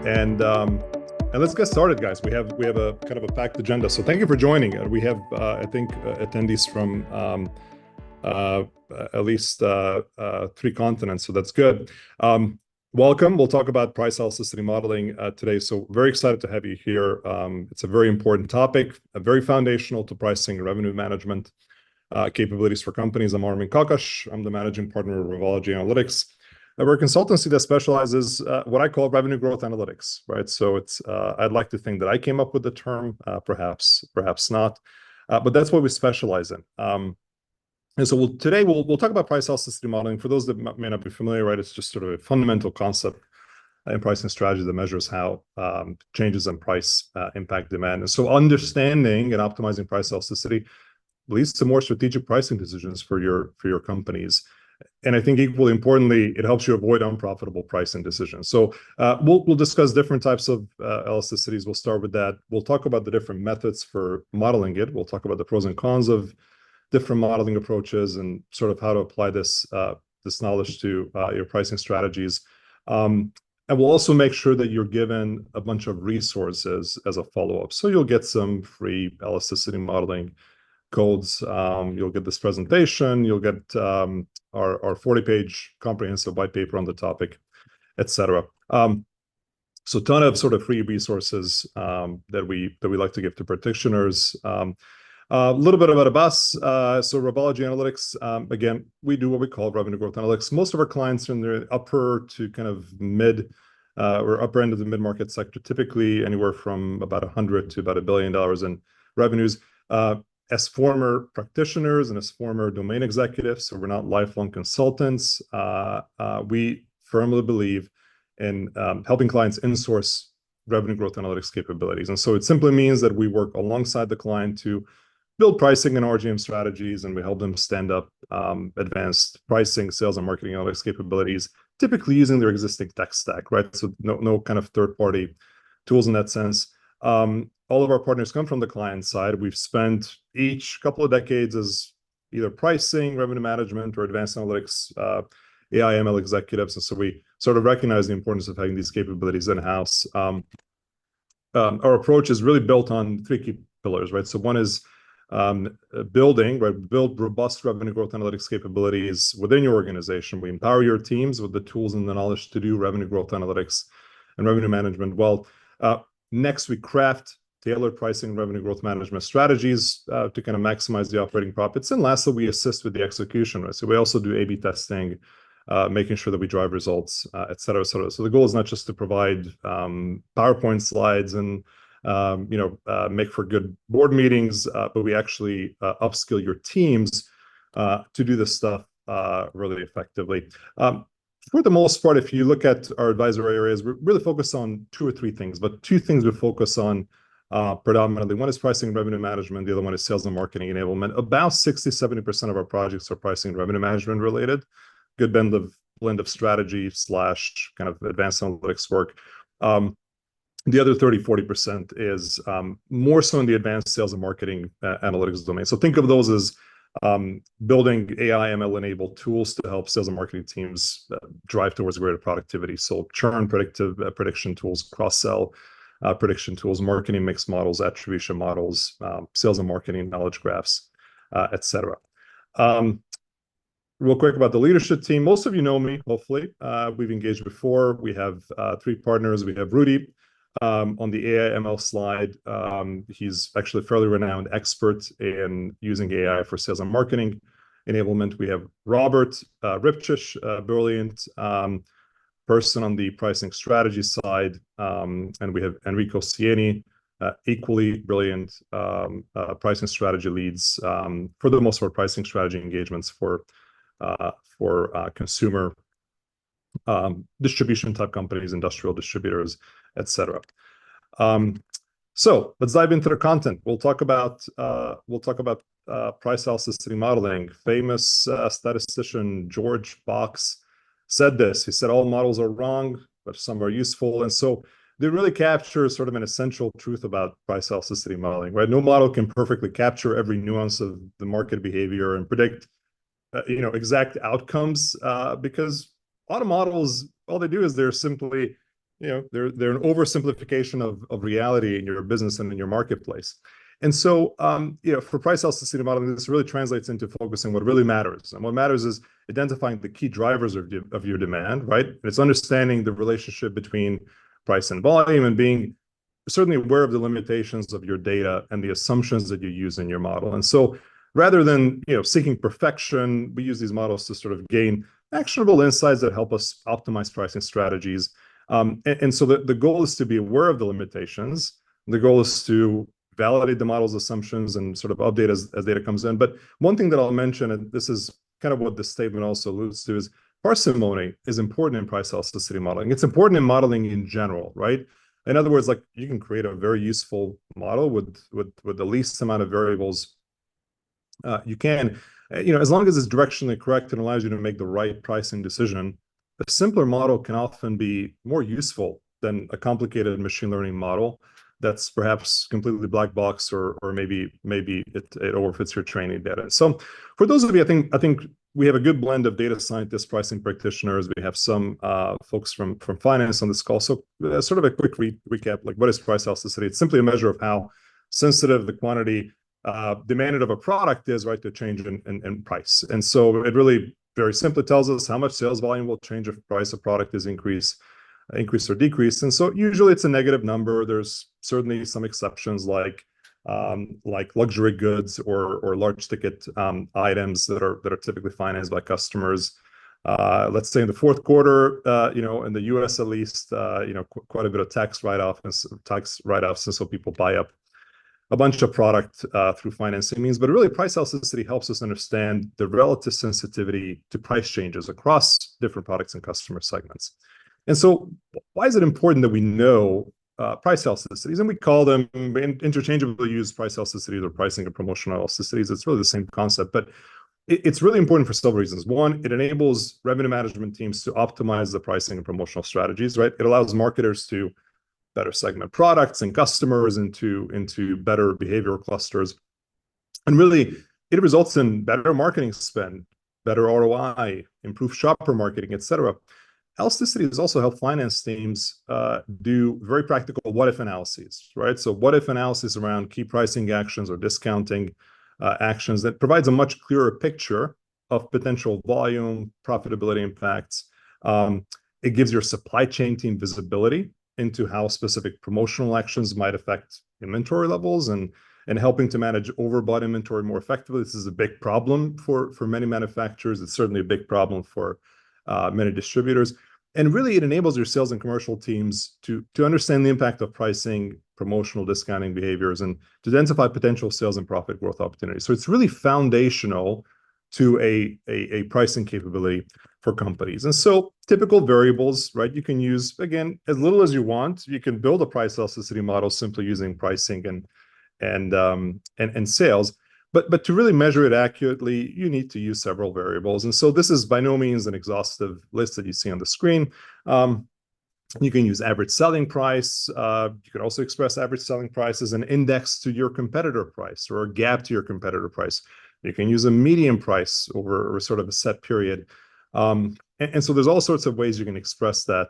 And let's get started, guys. We have a kind of a packed agenda. So thank you for joining. We have I think attendees from at least three continents, so that's good. Welcome. We'll talk about price elasticity modeling today. So very excited to have you here. It's a very important topic, very foundational to pricing and revenue management capabilities for companies. I'm Armin Kakas. I'm the managing partner of Revology Analytics. We're a consultancy that specializes what I call revenue growth analytics, right? So it's I'd like to think that I came up with the term, perhaps not, but that's what we specialize in. And so today we'll talk about price elasticity modeling. For those that may not be familiar, right, it's just sort of a fundamental concept in pricing strategy that measures how changes in price impact demand. And so understanding and optimizing price elasticity leads to more strategic pricing decisions for your companies. And I think equally importantly, it helps you avoid unprofitable pricing decisions. So we'll discuss different types of elasticities. We'll start with that. We'll talk about the different methods for modeling it. We'll talk about the pros and cons of different modeling approaches and sort of how to apply this knowledge to your pricing strategies. And we'll also make sure that you're given a bunch of resources as a follow-up. So you'll get some free elasticity modeling codes. You'll get this presentation. You'll get our 40-page comprehensive white paper on the topic, etc. So a ton of sort of free resources that we like to give to practitioners. A little bit about us. So Revology Analytics, again, we do what we call revenue growth analytics. Most of our clients are in the upper to kind of mid or upper end of the mid-market sector, typically anywhere from about 100 to about $1 billion in revenues. As former practitioners and as former domain executives, so we're not lifelong consultants, we firmly believe in helping clients insource revenue growth analytics capabilities. And so it simply means that we work alongside the client to build pricing and RGM strategies, and we help them stand up advanced pricing, sales, and marketing analytics capabilities, typically using their existing tech stack, right? So no kind of third-party tools in that sense. All of our partners come from the client side. We've spent each couple of decades as either pricing, revenue management, or advanced analytics, AI, ML executives. And so we sort of recognize the importance of having these capabilities in-house. Our approach is really built on three key pillars, right? So one is build robust revenue growth analytics capabilities within your organization. We empower your teams with the tools and the knowledge to do revenue growth analytics and revenue management well. Next, we craft tailored pricing and revenue growth management strategies to kind of maximize the operating profits. And lastly, we assist with the execution, right? So we also do A/B testing, making sure that we drive results, et cetera, et cetera. So the goal is not just to provide PowerPoint slides and make for good board meetings, but we actually upskill your teams to do this stuff really effectively. For the most part, if you look at our advisory areas, we're really focused on two or three things, but two things we focus on predominantly. One is pricing and revenue management. The other one is sales and marketing enablement. About 60-70% of our projects are pricing and revenue management related. Good blend of strategy / kind of advanced analytics work. The other 30-40% is more so in the advanced sales and marketing analytics domain. So think of those as building AI, ML enabled tools to help sales and marketing teams drive towards greater productivity. So churn prediction tools, cross-sell prediction tools, marketing mix models, attribution models, sales and marketing knowledge graphs, et cetera. Real quick about the leadership team. Most of you know me, hopefully. We've engaged before. We have three partners. We have Rudy on the AI ML slide. He's actually a fairly renowned expert in using AI for sales and marketing enablement. We have Robert Ripchich, brilliant person on the pricing strategy side. And we have Enrico Sieni, equally brilliant pricing strategy leads for the most part pricing strategy engagements for consumer distribution type companies, industrial distributors, etc. So let's dive into the content. We'll talk about price elasticity modeling. Famous statistician George Box said this. He said all models are wrong, but some are useful. And so they really capture sort of an essential truth about price elasticity modeling, right? No model can perfectly capture every nuance of the market behavior and predict exact outcomes because a lot of models, all they do is they're simply they're an oversimplification of reality in your business and in your marketplace. And so, for price elasticity modeling, this really translates into focusing what really matters. And what matters is identifying the key drivers of your demand, right? And it's understanding the relationship between price and volume, and being certainly aware of the limitations of your data and the assumptions that you use in your model. And so, rather than seeking perfection, we use these models to sort of gain actionable insights that help us optimize pricing strategies. And so the goal is to be aware of the limitations. The goal is to validate the model's assumptions and sort of update as data comes in. But one thing that I'll mention, and this is kind of what this statement also alludes to, is parsimony is important in price elasticity modeling. It's important in modeling in general, right? In other words, like, you can create a very useful model with the least amount of variables you can, as long as it's directionally correct and allows you to make the right pricing decision. A simpler model can often be more useful than a complicated machine learning model that's perhaps completely black box, or maybe it overfits your training data. And so for those of you, I think we have a good blend of data scientists, pricing practitioners. We have some folks from finance on this call. So sort of a quick recap, like, what is price elasticity? It's simply a measure of how sensitive the quantity demanded of a product is, right, to change in price. And so it really very simply tells us how much sales volume will change if the price of product is increase or decrease. And so usually it's a negative number. There's certainly some exceptions, like luxury goods or large ticket items that are typically financed by customers. Let's say in the fourth quarter, in the U.S. at least, quite a bit of tax write-offs, and so people buy up a bunch of product through financing means. But really, price elasticity helps us understand the relative sensitivity to price changes across different products and customer segments. And so why is it important that we know price elasticities? And we call them, interchangeably use price elasticities or pricing and promotional elasticities. It's really the same concept, but it's really important for several reasons. One, it enables revenue management teams to optimize the pricing and promotional strategies, right? It allows marketers to better segment products and customers into better behavioral clusters. And really, it results in better marketing spend, better ROI, improved shopper marketing, et cetera. Elasticity has also helped finance teams do very practical what-if analyses, right? So what-if analysis around key pricing actions or discounting actions that provides a much clearer picture of potential volume, profitability impacts. It gives your supply chain team visibility into how specific promotional actions might affect inventory levels and helping to manage overbought inventory more effectively. This is a big problem for many manufacturers. It's certainly a big problem for many distributors. And really, it enables your sales and commercial teams to understand the impact of pricing, promotional discounting behaviors, and to identify potential sales and profit growth opportunities. So it's really foundational to a pricing capability for companies. And so typical variables, right? You can use, again, as little as you want. You can build a price elasticity model simply using pricing and sales. But to really measure it accurately, you need to use several variables. And so this is by no means an exhaustive list that you see on the screen. You can use average selling price. You can also express average selling price as an index to your competitor price or a gap to your competitor price. You can use a median price over sort of a set period. And so there's all sorts of ways you can express that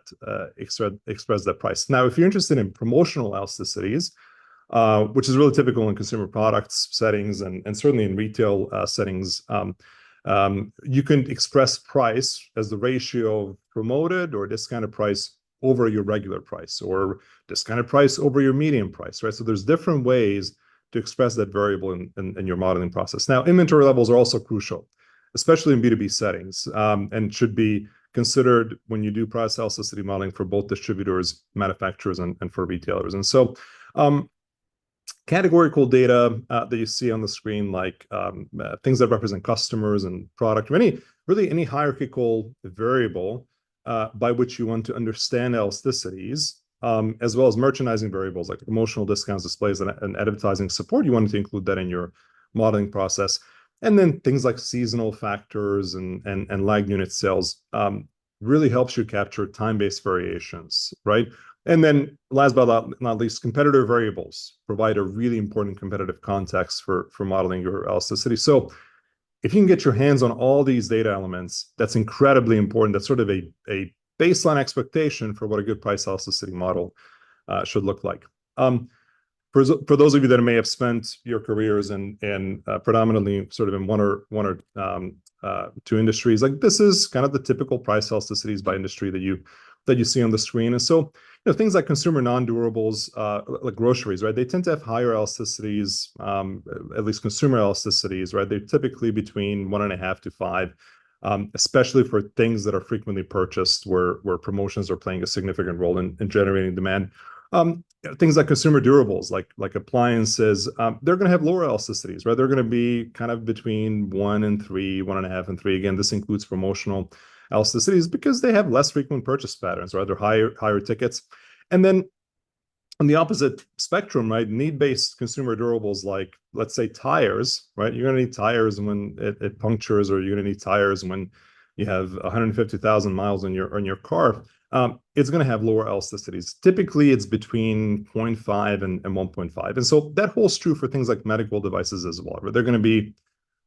price. Now, if you're interested in promotional elasticities, which is really typical in consumer products settings and certainly in retail settings, you can express price as the ratio of promoted or discounted price over your regular price, or discounted price over your median price, right? So there's different ways to express that variable in your modeling process. Now, inventory levels are also crucial, especially in B2B settings, and should be considered when you do price elasticity modeling for both distributors, manufacturers, and for retailers. And so categorical data that you see on the screen, like things that represent customers and product, or any hierarchical variable by which you want to understand elasticities, as well as merchandising variables like promotional discounts, displays, and advertising support. You want to include that in your modeling process. And then things like seasonal factors and lagged unit sales really helps you capture time-based variations, right? And then last but not least, competitor variables provide a really important competitive context for modeling your elasticity. So if you can get your hands on all these data elements, that's incredibly important. That's sort of a baseline expectation for what a good price elasticity model should look like. For those of you that may have spent your careers in predominantly sort of in one or two industries, like this is kind of the typical price elasticities by industry that you see on the screen. And so, things like consumer non-durables, like groceries, right? They tend to have higher elasticities, at least consumer elasticities, right? They're typically between 1.5 to 5. Especially for things that are frequently purchased, where promotions are playing a significant role in generating demand. Things like consumer durables, like appliances, they're going to have lower elasticities, right? They're going to be kind of between 1 and 3, 1.5 and 3. Again, this includes promotional elasticities because they have less frequent purchase patterns, right? They're higher tickets. And then on the opposite spectrum, right, need-based consumer durables, like let's say tires, right? You're going to need tires when it punctures, or you're going to need tires when you have 150,000 miles on your car. It's going to have lower elasticities. Typically, it's between 0.5 and 1.5. And so that holds true for things like medical devices as well, where they're going to be a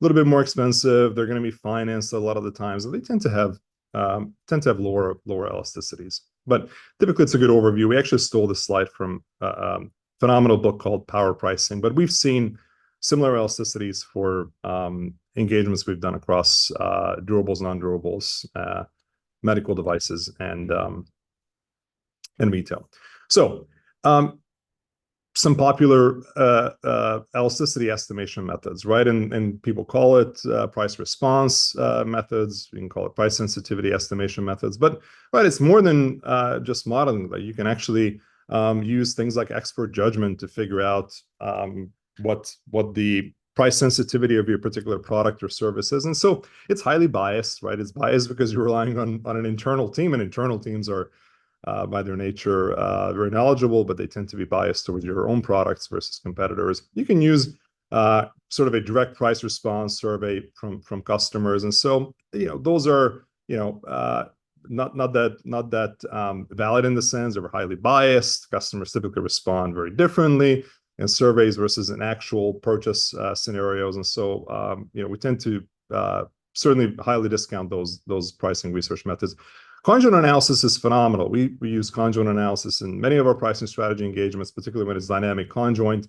little bit more expensive. They're going to be financed a lot of the times, and they tend to have lower elasticities. But typically, it's a good overview. We actually stole this slide from a phenomenal book called Power Pricing, but we've seen similar elasticities for engagements we've done across durables, non-durables, medical devices, and retail. So some popular elasticity estimation methods, right? And people call it price response methods. You can call it price sensitivity estimation methods. But right, it's more than just modeling. Like you can actually use things like expert judgment to figure out what the price sensitivity of your particular product or service is. And so it's highly biased, right? It's biased because you're relying on an internal team, and internal teams are by their nature very knowledgeable, but they tend to be biased towards your own products versus competitors. You can use sort of a direct price response survey from customers, and so those are not that valid in the sense they're highly biased. Customers typically respond very differently in surveys versus in actual purchase scenarios, and so we tend to certainly highly discount those pricing research methods. Conjoint analysis is phenomenal. We use conjoint analysis in many of our pricing strategy engagements, particularly when it's dynamic conjoint.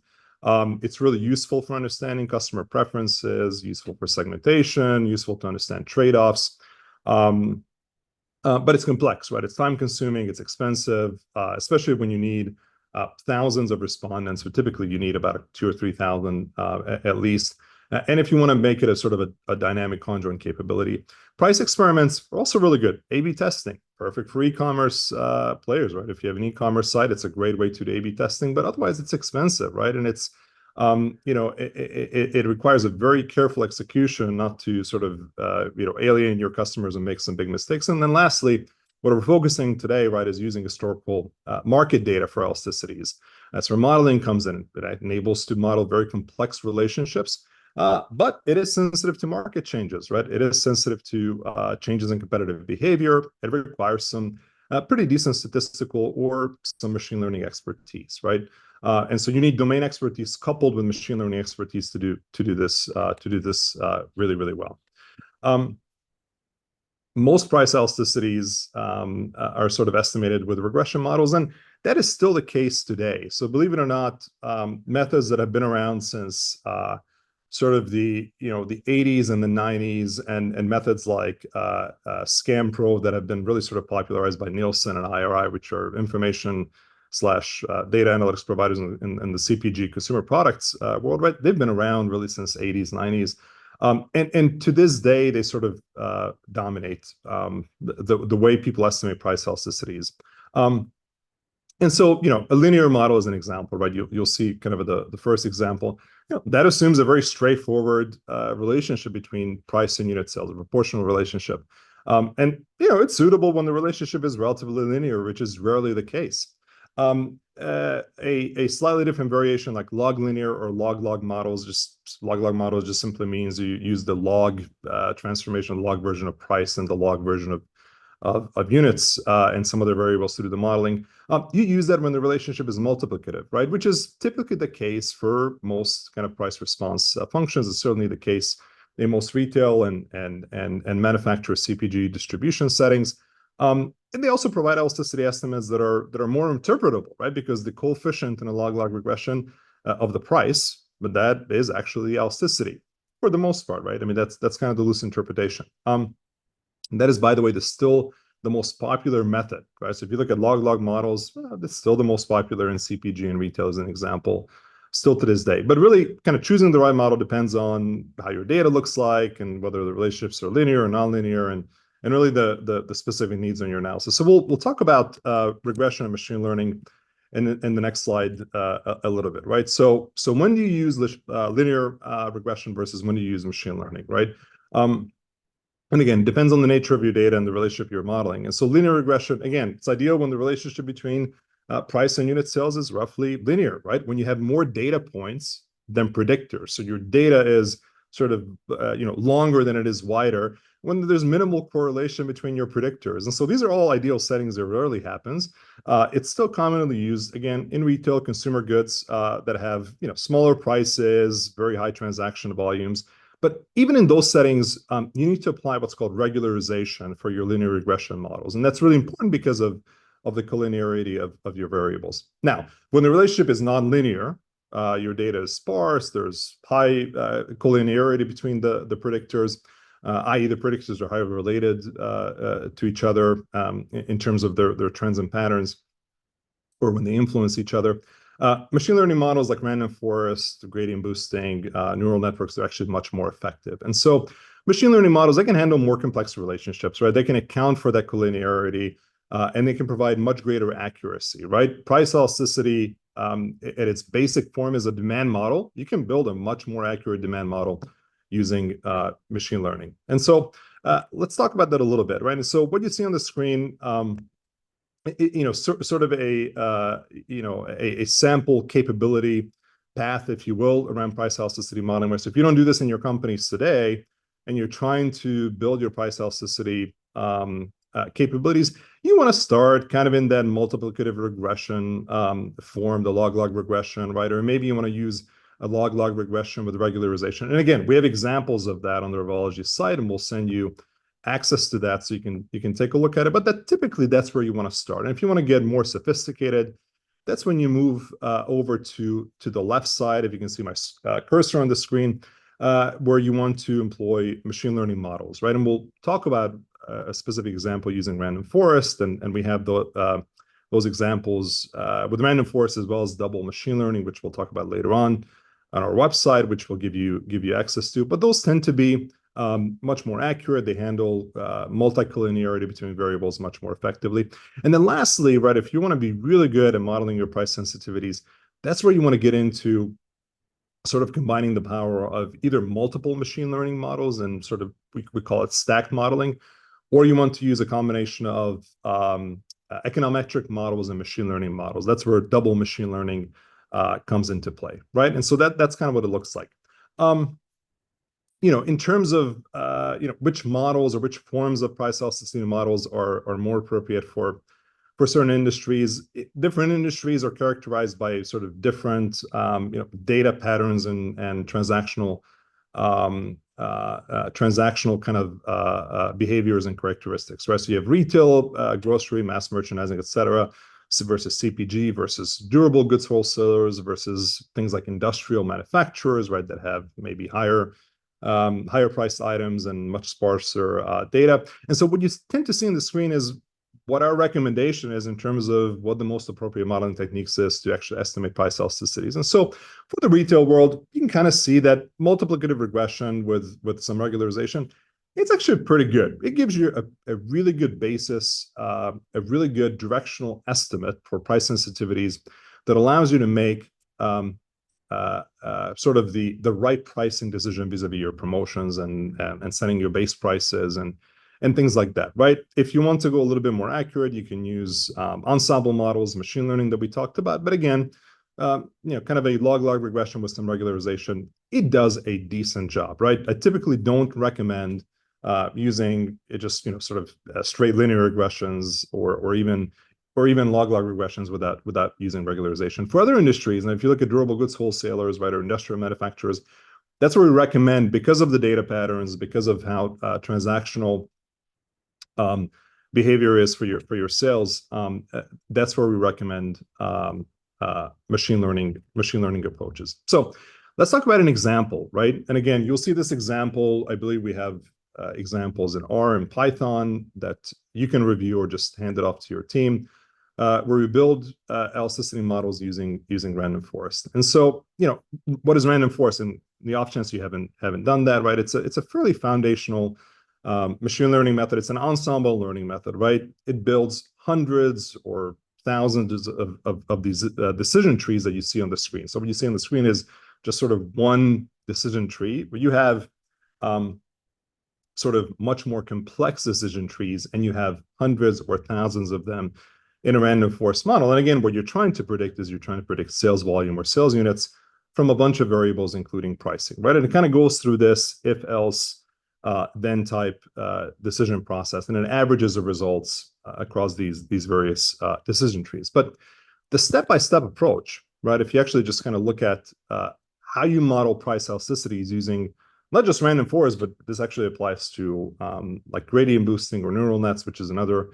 It's really useful for understanding customer preferences, useful for segmentation, useful to understand trade-offs. But it's complex, right? It's time-consuming, it's expensive, especially when you need thousands of respondents. So typically, you need about 2,000 or 3,000 at least. And if you want to make it a sort of a dynamic conjoint capability, price experiments are also really good. A/B testing, perfect for e-commerce players, right? If you have an e-commerce site, it's a great way to do A/B testing, but otherwise it's expensive, right? And it's, it requires a very careful execution not to sort of, alienate your customers and make some big mistakes. And then lastly, what we're focusing today, right, is using historical market data for elasticities. That's where modeling comes in. It enables to model very complex relationships. But it is sensitive to market changes, right? It is sensitive to changes in competitive behavior. It requires some pretty decent statistical or some machine learning expertise, right? And so you need domain expertise coupled with machine learning expertise to do this really, really well. Most price elasticities are sort of estimated with regression models, and that is still the case today. So believe it or not, methods that have been around since sort of the 80s and the 90s, and methods like ScamPro that have been really sort of popularized by Nielsen and IRI, which are information / data analytics providers in the CPG consumer products world, right? They've been around really since 80s, 90s. And to this day, they sort of dominate the way people estimate price elasticities. And so, a linear model is an example, right? You'll see kind of the first example. That assumes a very straightforward relationship between price and unit sales, a proportional relationship. And it's suitable when the relationship is relatively linear, which is rarely the case. A slightly different variation like log linear or log models, just simply means you use the log transformation, log version of price, and the log version of units and some other variables to do the modeling. You use that when the relationship is multiplicative, right? Which is typically the case for most kind of price response functions. It's certainly the case in most retail and manufacturer CPG distribution settings. And they also provide elasticity estimates that are more interpretable, right? Because the coefficient in a log-log regression of the price, but that is actually elasticity for the most part, right? I mean, that's kind of the loose interpretation. And that is, by the way, still the most popular method, right? So if you look at log-log models, that's still the most popular in CPG and retail as an example, still to this day. But really, kind of choosing the right model depends on how your data looks like and whether the relationships are linear or nonlinear, and really the specific needs on your analysis. So we'll talk about regression and machine learning in the next slide a little bit, right? So when do you use linear regression versus when do you use machine learning, right? And again, it depends on the nature of your data and the relationship you're modeling. And so linear regression, again, it's ideal when the relationship between price and unit sales is roughly linear, right? When you have more data points than predictors. So your data is sort of longer than it is wider, when there's minimal correlation between your predictors. And so these are all ideal settings that rarely happens. It's still commonly used, again, in retail consumer goods that have smaller prices, very high transaction volumes. But even in those settings, you need to apply what's called regularization for your linear regression models. And that's really important because of the collinearity of your variables. Now, when the relationship is nonlinear, your data is sparse, there's high collinearity between the predictors, i.e. the predictors are highly related to each other in terms of their trends and patterns, or when they influence each other. Machine learning models like random forest, gradient boosting, neural networks are actually much more effective. And so machine learning models, they can handle more complex relationships, right? They can account for that collinearity, and they can provide much greater accuracy, right? Price elasticity at its basic form is a demand model. You can build a much more accurate demand model using machine learning. And so let's talk about that a little bit, right? And so what you see on the screen, sort of a sample capability path, if you will, around price elasticity modeling. So if you don't do this in your companies today, and you're trying to build your price elasticity capabilities, you want to start kind of in that multiplicative regression form, the log-log regression, right? Or maybe you want to use a log-log regression with regularization. And again, we have examples of that on the Revology site, and we'll send you access to that so you can take a look at it. But typically that's where you want to start. And if you want to get more sophisticated, that's when you move over to the left side, if you can see my cursor on the screen, where you want to employ machine learning models, right? And we'll talk about a specific example using random forest, and we have those examples with random forest as well as double machine learning, which we'll talk about later on our website, which we'll give you access to. But those tend to be much more accurate. They handle multi-collinearity between variables much more effectively. And then lastly, right, if you want to be really good at modeling your price sensitivities, that's where you want to get into sort of combining the power of either multiple machine learning models and sort of, we call it stacked modeling, or you want to use a combination of econometric models and machine learning models. That's where double machine learning comes into play, right? And so that's kind of what it looks like. In terms of which models or which forms of price elasticity models are more appropriate for certain industries, different industries are characterized by sort of different data patterns and transactional kind of behaviors and characteristics, right? So you have retail, grocery, mass merchandising, et cetera, versus CPG, versus durable goods wholesalers, versus things like industrial manufacturers, right, that have maybe higher priced items and much sparser data. And so what you tend to see on the screen is what our recommendation is in terms of what the most appropriate modeling techniques is to actually estimate price elasticities. And so for the retail world, you can kind of see that multiplicative regression with some regularization, it's actually pretty good. It gives you a really good basis, a really good directional estimate for price sensitivities that allows you to make sort of the right pricing decision vis-a-vis your promotions and setting your base prices and things like that, right? If you want to go a little bit more accurate, you can use ensemble models, machine learning that we talked about. But again, kind of a log-log regression with some regularization, it does a decent job, right? I typically don't recommend using it just sort of straight linear regressions or even log-log regressions without using regularization. For other industries, and if you look at durable goods wholesalers, right, or industrial manufacturers, that's where we recommend, because of the data patterns, because of how transactional behavior is for your sales, that's where we recommend machine learning approaches. So let's talk about an example, right? And again, you'll see this example. I believe we have examples in R and Python that you can review or just hand it off to your team, where we build elasticity models using random forest. And so, what is random forest? And the off chance you haven't done that, right? It's a fairly foundational machine learning method. It's an ensemble learning method, right? It builds hundreds or thousands of these decision trees that you see on the screen. So what you see on the screen is just sort of one decision tree, where you have sort of much more complex decision trees, and you have hundreds or thousands of them in a random forest model. And again, what you're trying to predict is you're trying to predict sales volume or sales units from a bunch of variables, including pricing, right? And it kind of goes through this if else then type decision process, and it averages the results across these various decision trees. But the step-by-step approach, right? If you actually just kind of look at how you model price elasticities using not just random forest, but this actually applies to like gradient boosting or neural nets, which is another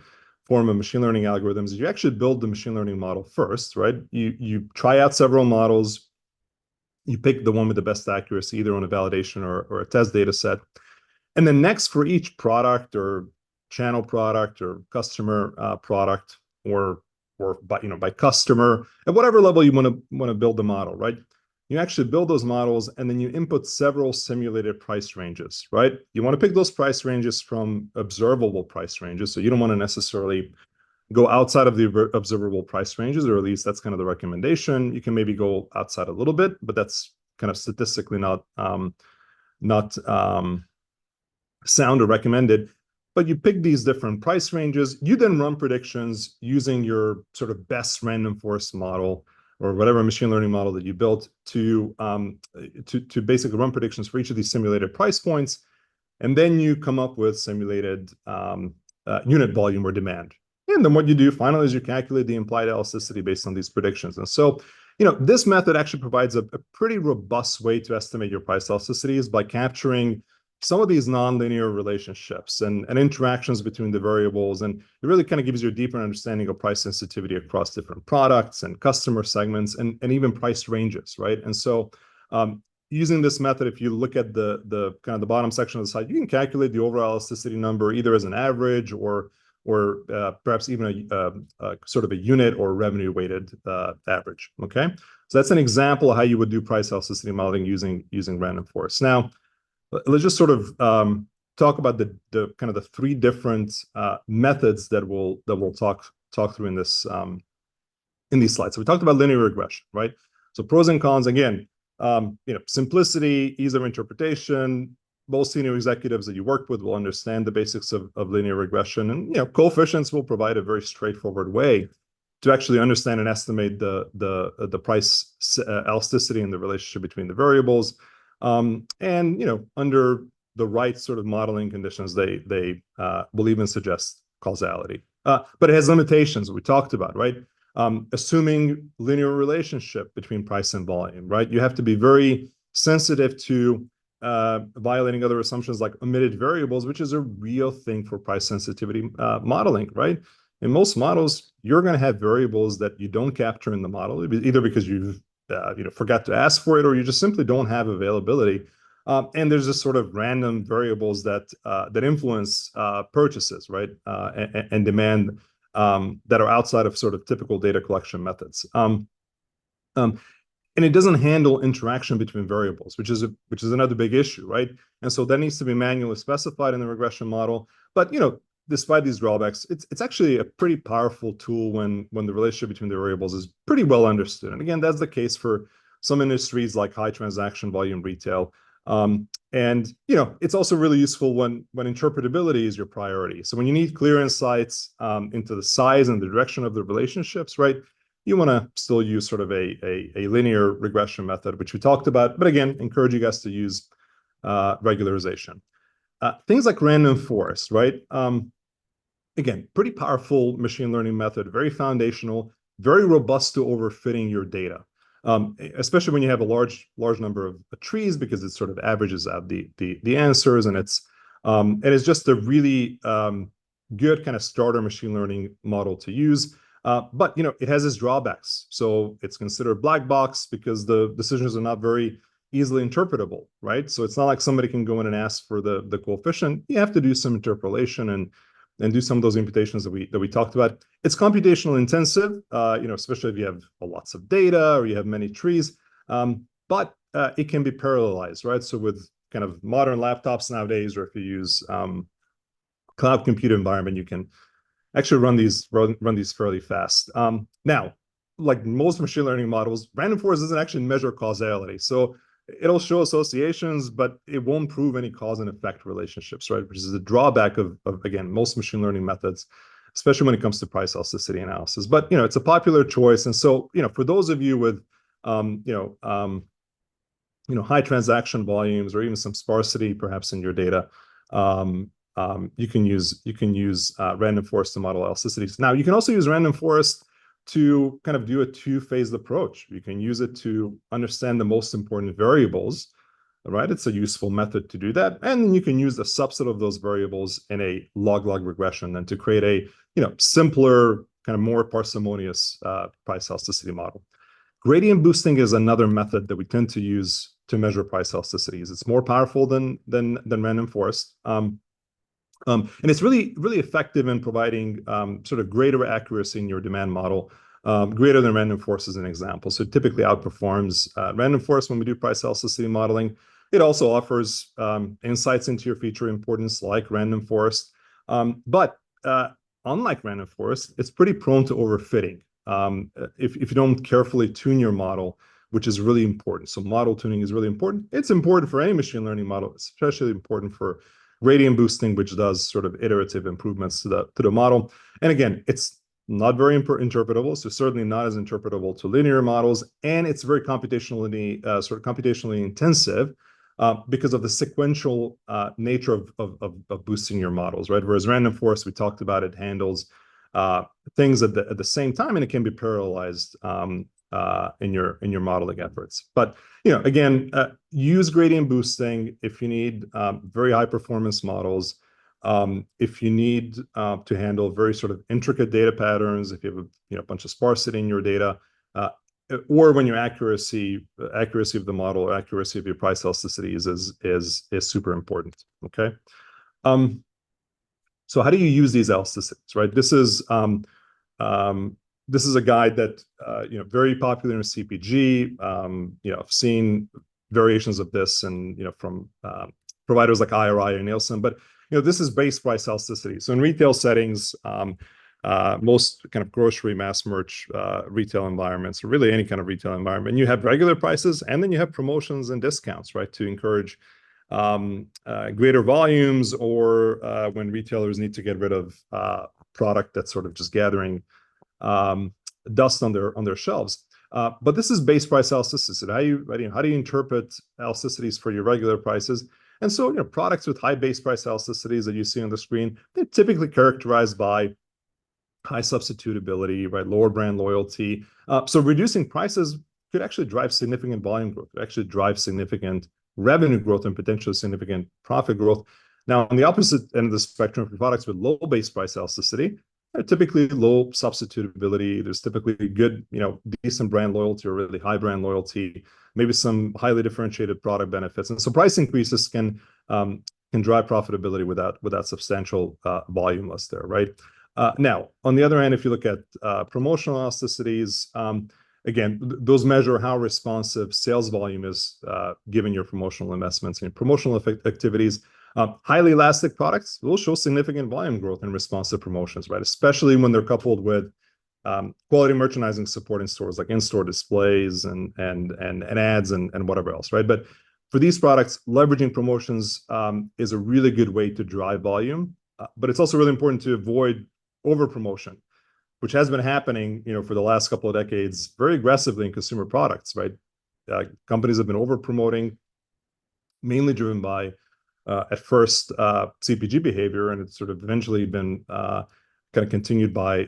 form of machine learning algorithms. You actually build the machine learning model first, right? You try out several models. You pick the one with the best accuracy, either on a validation or a test data set. And then next, for each product or channel product or customer product, or by customer, at whatever level you want to build the model, right? You actually build those models, and then you input several simulated price ranges, right? You want to pick those price ranges from observable price ranges. So you don't want to necessarily go outside of the observable price ranges, or at least that's kind of the recommendation. You can maybe go outside a little bit, but that's kind of statistically not sound or recommended. But you pick these different price ranges. You then run predictions using your sort of best random forest model or whatever machine learning model that you built to basically run predictions for each of these simulated price points. And then you come up with simulated unit volume or demand. And then what you do finally is you calculate the implied elasticity based on these predictions. And so, this method actually provides a pretty robust way to estimate your price elasticities by capturing some of these nonlinear relationships and interactions between the variables. And it really kind of gives you a deeper understanding of price sensitivity across different products and customer segments and even price ranges, right? And so using this method, if you look at the kind of the bottom section of the slide, you can calculate the overall elasticity number either as an average or perhaps even a sort of a unit or revenue weighted average, okay? So that's an example of how you would do price elasticity modeling using random forest. Now, let's just sort of talk about the kind of the three different methods that we'll talk through in this in these slides. So we talked about linear regression, right? So pros and cons, again, simplicity, ease of interpretation. Most senior executives that you work with will understand the basics of linear regression, and coefficients will provide a very straightforward way to actually understand and estimate the price elasticity and the relationship between the variables. And under the right sort of modeling conditions, they will even suggest causality. But it has limitations we talked about, right? Assuming linear relationship between price and volume, right? You have to be very sensitive to violating other assumptions like omitted variables, which is a real thing for price sensitivity modeling, right? In most models, you're going to have variables that you don't capture in the model, either because you've forgot to ask for it, or you just simply don't have availability. And there's just sort of random variables that influence purchases, right? And demand that are outside of sort of typical data collection methods. And it doesn't handle interaction between variables, which is another big issue, right? And so that needs to be manually specified in the regression model. But despite these drawbacks, it's actually a pretty powerful tool when the relationship between the variables is pretty well understood. And again, that's the case for some industries like high transaction volume retail. And it's also really useful when interpretability is your priority. So when you need clear insights into the size and the direction of the relationships, right? You want to still use sort of a linear regression method, which we talked about. But again, encourage you guys to use regularization. Things like random forest, right? Again, pretty powerful machine learning method, very foundational, very robust to overfitting your data, especially when you have a large number of trees, because it sort of averages out the answers, and it's just a really good kind of starter machine learning model to use. But it has its drawbacks. So it's considered black box because the decisions are not very easily interpretable, right? So it's not like somebody can go in and ask for the coefficient. You have to do some interpolation and do some of those imputations that we talked about. It's computational intensive, especially if you have lots of data or you have many trees. But it can be parallelized, right? So with kind of modern laptops nowadays, or if you use cloud compute environment, you can actually run these fairly fast. Now, like most machine learning models, random forest doesn't actually measure causality. So it'll show associations, but it won't prove any cause and effect relationships, right? Which is a drawback of again, most machine learning methods, especially when it comes to price elasticity analysis. But it's a popular choice. And so, for those of you with high transaction volumes or even some sparsity perhaps in your data, you can use random forest to model elasticities. Now, you can also use random forest to kind of do a two-phased approach. You can use it to understand the most important variables, right? It's a useful method to do that. And then you can use a subset of those variables in a log-log regression and to create a simpler, kind of more parsimonious price elasticity model. Gradient boosting is another method that we tend to use to measure price elasticities. It's more powerful than random forest. And it's really, really effective in providing sort of greater accuracy in your demand model, greater than random forest as an example. So it typically outperforms random forest when we do price elasticity modeling. It also offers insights into your feature importance like random forest. But unlike random forest, it's pretty prone to overfitting if you don't carefully tune your model, which is really important. So model tuning is really important. It's important for any machine learning model, especially important for gradient boosting, which does sort of iterative improvements to the model. And again, it's not very interpretable, so certainly not as interpretable to linear models, and it's very computationally intensive because of the sequential nature of boosting your models, right? Whereas random forest, we talked about, it handles things at the same time, and it can be parallelized in your modeling efforts. But again, use gradient boosting if you need very high performance models, if you need to handle very sort of intricate data patterns, if you have a bunch of sparsity in your data, or when your accuracy of the model or accuracy of your price elasticity is super important. Okay. So how do you use these elasticities, right? This is a guide that very popular in CPG. I've seen variations of this and from providers like IRI or Nielsen, but this is base price elasticity. So in retail settings, most kind of grocery, mass merch, retail environments, or really any kind of retail environment, you have regular prices and then you have promotions and discounts, right, to encourage greater volumes, or when retailers need to get rid of product that's sort of just gathering dust on their shelves. But this is base price elasticity. How do you interpret elasticities for your regular prices? And so, products with high base price elasticities that you see on the screen, they're typically characterized by high substitutability, right? Lower brand loyalty. So reducing prices could actually drive significant volume growth, could actually drive significant revenue growth and potentially significant profit growth. Now, on the opposite end of the spectrum, for products with low base price elasticity, typically low substitutability. There's typically good, decent brand loyalty or really high brand loyalty, maybe some highly differentiated product benefits. And so price increases can drive profitability without substantial volume loss there, right? Now, on the other hand, if you look at promotional elasticities, again, those measure how responsive sales volume is given your promotional investments and your promotional activities. Highly elastic products will show significant volume growth in response to promotions, right? Especially when they're coupled with quality merchandising support in stores, like in-store displays and ads and whatever else, right? But for these products, leveraging promotions is a really good way to drive volume, but it's also really important to avoid over promotion, which has been happening, for the last couple of decades very aggressively in consumer products, right? Companies have been over promoting, mainly driven by at first CPG behavior, and it's sort of eventually been kind of continued by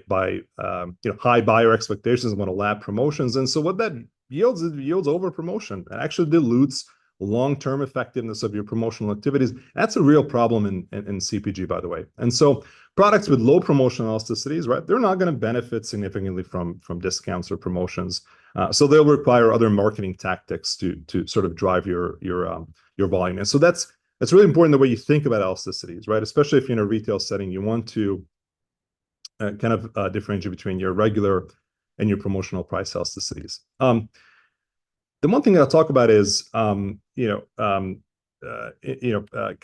high buyer expectations and want to lap promotions. And so what that yields over promotion. It actually dilutes long-term effectiveness of your promotional activities. That's a real problem in CPG, by the way. And so products with low promotional elasticities, right, they're not going to benefit significantly from discounts or promotions. So they'll require other marketing tactics to sort of drive your volume. And so that's really important the way you think about elasticities, right? Especially if you're in a retail setting, you want to kind of differentiate between your regular and your promotional price elasticities. The one thing that I'll talk about is, kind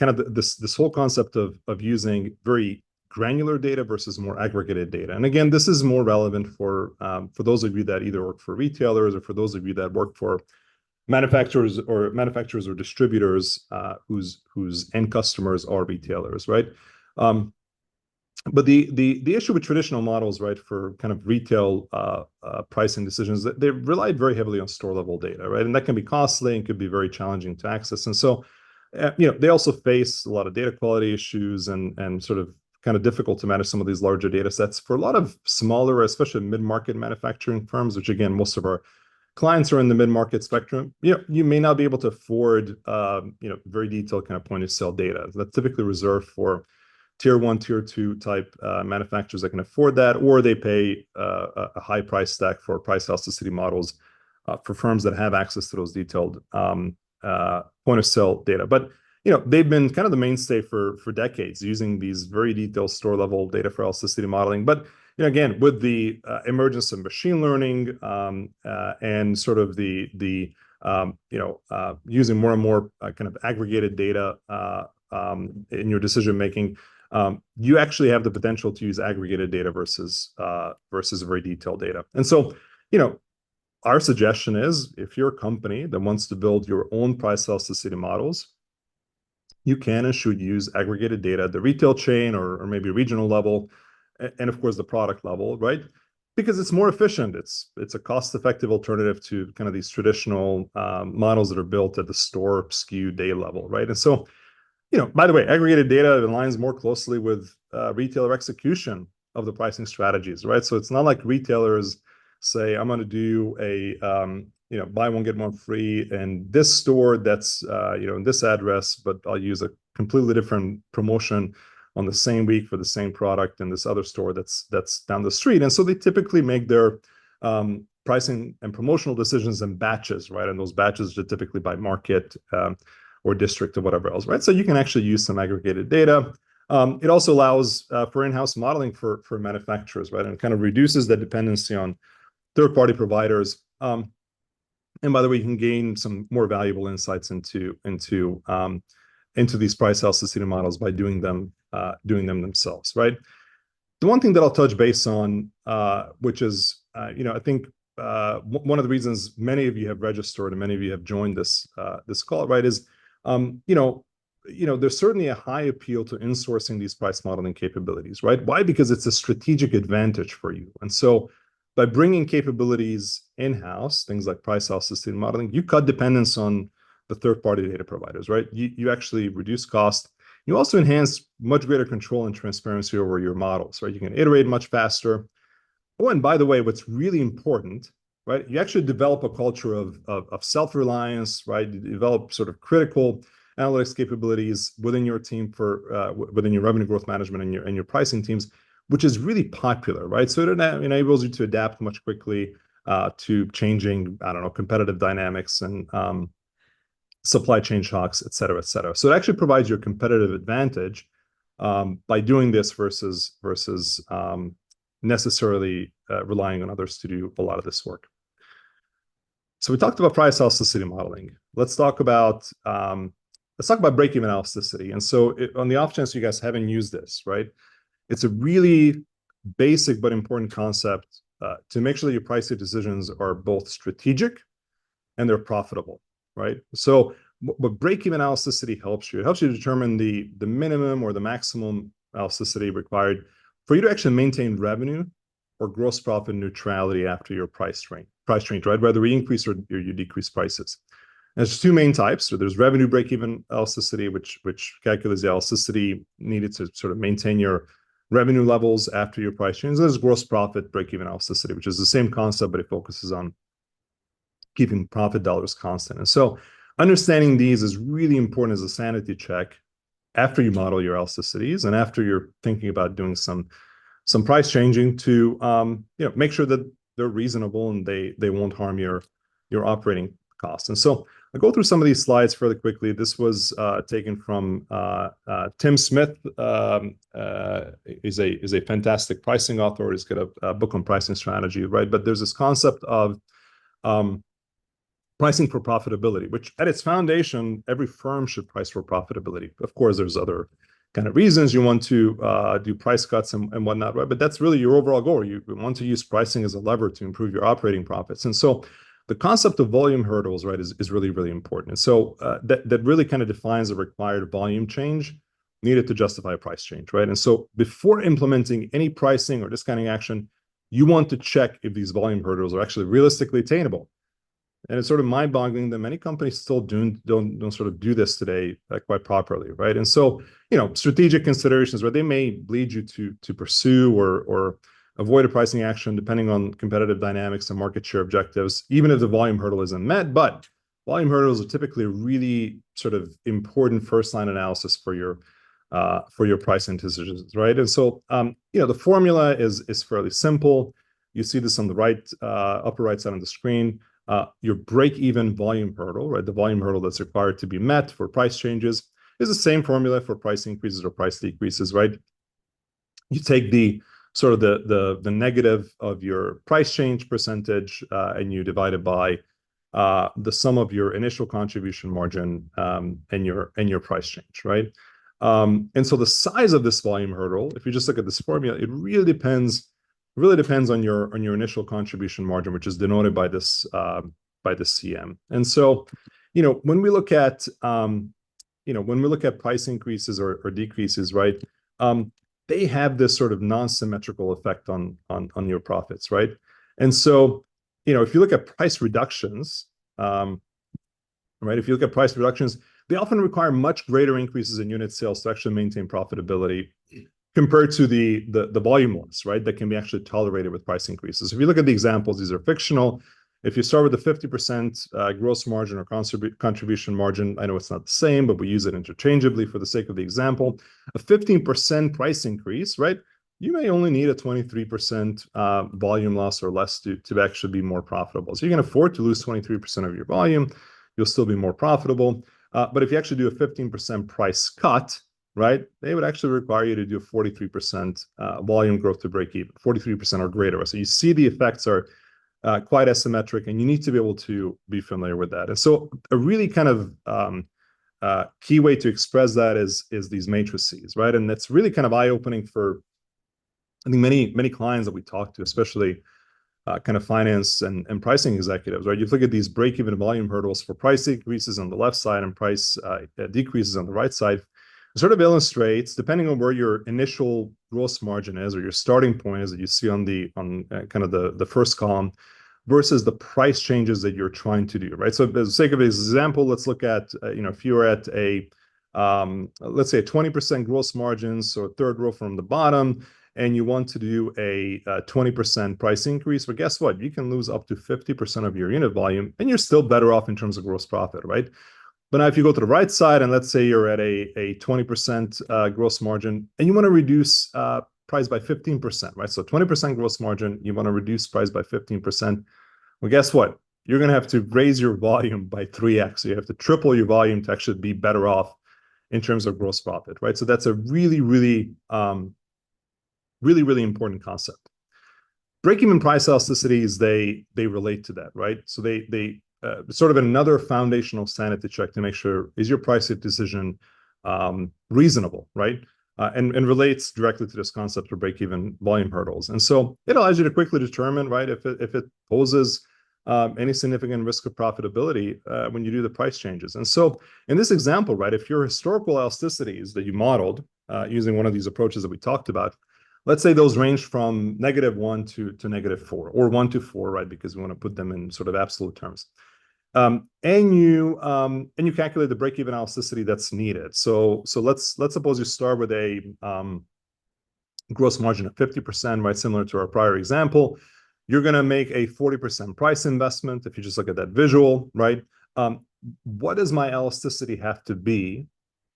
of this whole concept of using very granular data versus more aggregated data. And again, this is more relevant for those of you that either work for retailers or for those of you that work for manufacturers or distributors whose end customers are retailers, right? But the issue with traditional models, right, for kind of retail pricing decisions, they relied very heavily on store level data, right? And that can be costly and could be very challenging to access. And so, they also face a lot of data quality issues and sort of kind of difficult to manage some of these larger data sets for a lot of smaller, especially mid-market manufacturing firms, which again, most of our clients are in the mid-market spectrum. You may not be able to afford, very detailed kind of point of sale data. That's typically reserved for tier 1, tier 2 type manufacturers that can afford that, or they pay a high price stack for price elasticity models for firms that have access to those detailed point of sale data. But they've been kind of the mainstay for decades, using these very detailed store level data for elasticity modeling. But again, with the emergence of machine learning and sort of the using more and more kind of aggregated data in your decision making, you actually have the potential to use aggregated data versus very detailed data. And so, our suggestion is, if you're a company that wants to build your own price elasticity models, you can and should use aggregated data at the retail chain or maybe regional level, and of course the product level, right? Because it's more efficient. It's a cost-effective alternative to kind of these traditional models that are built at the store SKU day level, right? And so, by the way, aggregated data aligns more closely with retailer execution of the pricing strategies, right? So it's not like retailers say, I'm going to do a buy one, get one free in this store that's in this address, but I'll use a completely different promotion on the same week for the same product in this other store that's down the street. And so they typically make their pricing and promotional decisions in batches, right? And those batches are typically by market or district or whatever else, right? So you can actually use some aggregated data. It also allows for in-house modeling for manufacturers, right? And it kind of reduces the dependency on third-party providers. And by the way, you can gain some more valuable insights into these price elasticity models by doing them themselves, right? The one thing that I'll touch base on, which is, I think one of the reasons many of you have registered and many of you have joined this call, right, is there's certainly a high appeal to insourcing these price modeling capabilities, right? Why? Because it's a strategic advantage for you. And so by bringing capabilities in-house, things like price elasticity modeling, you cut dependence on the third-party data providers, right? You actually reduce cost. You also enhance much greater control and transparency over your models, right? You can iterate much faster. Oh, and by the way, what's really important, right? You actually develop a culture of self-reliance, right? You develop sort of critical analytics capabilities within your team within your revenue growth management and your pricing teams, which is really popular, right? So it enables you to adapt much quickly to changing, competitive dynamics and supply chain shocks, et cetera, et cetera. So it actually provides you a competitive advantage by doing this versus necessarily relying on others to do a lot of this work. So we talked about price elasticity modeling. Let's talk about break-even elasticity. And so on the off chance you guys haven't used this, right? It's a really basic but important concept to make sure that your pricing decisions are both strategic and they're profitable, right? So what break-even elasticity helps you, it helps you determine the minimum or the maximum elasticity required for you to actually maintain revenue or gross profit neutrality after your price change, right? Whether we increase or you decrease prices. And there's two main types. So there's revenue break-even elasticity, which calculates the elasticity needed to sort of maintain your revenue levels after your price change. There's gross profit break-even elasticity, which is the same concept, but it focuses on keeping profit dollars constant. And so Understanding these is really important as a sanity check after you model your elasticities and after you're thinking about doing some price changing to make sure that they're reasonable and they won't harm your operating costs. And so I'll go through some of these slides fairly quickly. This was taken from Tim Smith. Is a fantastic pricing author. He's got a book on pricing strategy, right? But there's this concept of pricing for profitability, which at its foundation, every firm should price for profitability. Of course, there's other kind of reasons you want to do price cuts and whatnot, right? But that's really your overall goal. You want to use pricing as a lever to improve your operating profits. And so the concept of volume hurdles, right, is really, really important. And so that really kind of defines the required volume change needed to justify a price change, right? And so before implementing any pricing or discounting action, you want to check if these volume hurdles are actually realistically attainable. And it's sort of mind-boggling that many companies still don't sort of do this today quite properly, right? And so, strategic considerations, right, they may lead you to pursue or avoid a pricing action depending on competitive dynamics and market share objectives, even if the volume hurdle isn't met. But volume hurdles are typically a really sort of important first-line analysis for your pricing decisions, right? And so, the formula is fairly simple. You see this on the right, upper right side of the screen. Your break-even volume hurdle, right? The volume hurdle that's required to be met for price changes is the same formula for price increases or price decreases, right? You take the sort of the negative of your price change percentage and you divide it by the sum of your initial contribution margin and your price change, right? And so the size of this volume hurdle, if you just look at this formula, it really depends on your initial contribution margin, which is denoted by this CM. And so, when we look at price increases or decreases, right, they have this sort of non-symmetrical effect on your profits, right? And so, if you look at price reductions, right, they often require much greater increases in unit sales to actually maintain profitability compared to the volume ones, right, that can be actually tolerated with price increases. If you look at the examples, these are fictional. If you start with the 50% gross margin or contribution margin, I know it's not the same, but we use it interchangeably for the sake of the example. A 15% price increase, right, you may only need a 23% volume loss or less to actually be more profitable. So you can afford to lose 23% of your volume. You'll still be more profitable. But if you actually do a 15% price cut, right, they would actually require you to do a 43% volume growth to break even, 43% or greater. So you see the effects are quite asymmetric, and you need to be able to be familiar with that. And so a really kind of key way to express that is these matrices, right? And that's really kind of eye-opening for, I think, many clients that we talk to, especially kind of finance and pricing executives, right? You look at these break-even volume hurdles for price increases on the left side and price decreases on the right side. It sort of illustrates, depending on where your initial gross margin is or your starting point is that you see on kind of the first column versus the price changes that you're trying to do, right? So for the sake of this example, let's look at, if you're at let's say a 20% gross margin, so third row from the bottom, and you want to do a 20% price increase, but guess what? You can lose up to 50% of your unit volume, and you're still better off in terms of gross profit, right? But now if you go to the right side, and let's say you're at a 20% gross margin, and you want to reduce price by 15%, right? So 20% gross margin, you want to reduce price by 15%. Well, guess what? You're going to have to raise your volume by 3x. So you have to triple your volume to actually be better off in terms of gross profit, right? So that's a really, really important concept. Break-even price elasticities, they relate to that, right? So they sort of another foundational sanity check to make sure, is your pricing decision reasonable, right? And relates directly to this concept of break-even volume hurdles. And so it allows you to quickly determine, right, if it poses any significant risk of profitability when you do the price changes. And so in this example, right, if your historical elasticities that you modeled using one of these approaches that we talked about, let's say those range from -1 to -4, or 1 to 4, right? Because we want to put them in sort of absolute terms. And you calculate the break-even elasticity that's needed. So let's suppose you start with a gross margin of 50%, right? Similar to our prior example. You're going to make a 40% price investment if you just look at that visual, right? what does my elasticity have to be,